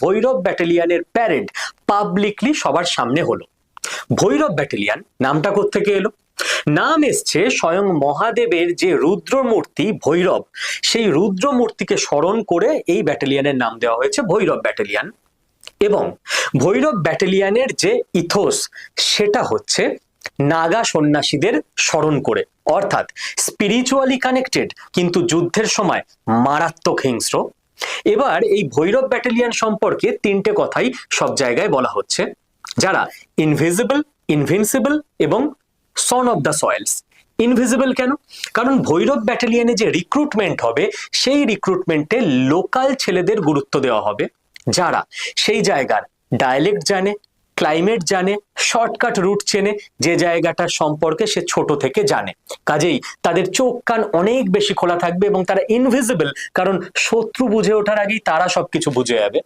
Bhairab ব্যাটালিয়নের parade publicly সবার সামনে হলো। ভৈরব ব্যাটালিয়ন নামটা কোত্থেকে এলো? নাম এসছে স্বয়ং মহাদেবের যে রুদ্র মূর্তি ভৈরব, সেই রুদ্র মূর্তিকে স্মরণ করে এই ব্যাটালিয়নের নাম দেওয়া হয়েছে ভৈরব ব্যাটালিয়ন। এবং ভৈরব ব্যাটালিয়নের যে ইথোস সেটা হচ্ছে নাগা সন্ন্যাসীদের স্মরণ করে, অর্থাৎ স্পিরিচুয়ালি কানেক্টেড কিন্তু যুদ্ধের সময় মারাত্মক হিংস্র। এবার এই ভৈরব ব্যাটালিয়ন সম্পর্কে তিনটে কথাই সব জায়গায় বলা হচ্ছে, যারা ইনভিজিবল, ইনভিনসিবল এবং son of the soil's. Invisible কেন? কারণ ভৈরব ব্যাটালিয়নে যে রিক্রুটমেন্ট হবে সেই রিক্রুটমেন্টে লোকাল ছেলেদের গুরুত্ব দেওয়া হবে, যারা সেই জায়গার ডায়ালেক্ট জানে, ক্লাইমেট জানে, শর্টকাট রুট চেনে, যে জায়গাটার সম্পর্কে সে ছোট থেকে জানে। কাজেই তাদের চোখ কান অনেক বেশি খোলা থাকবে এবং তারা ইনভিজিবল, কারণ শত্রু বুঝে ওঠার আগেই তারা সবকিছু বুঝে যাবে।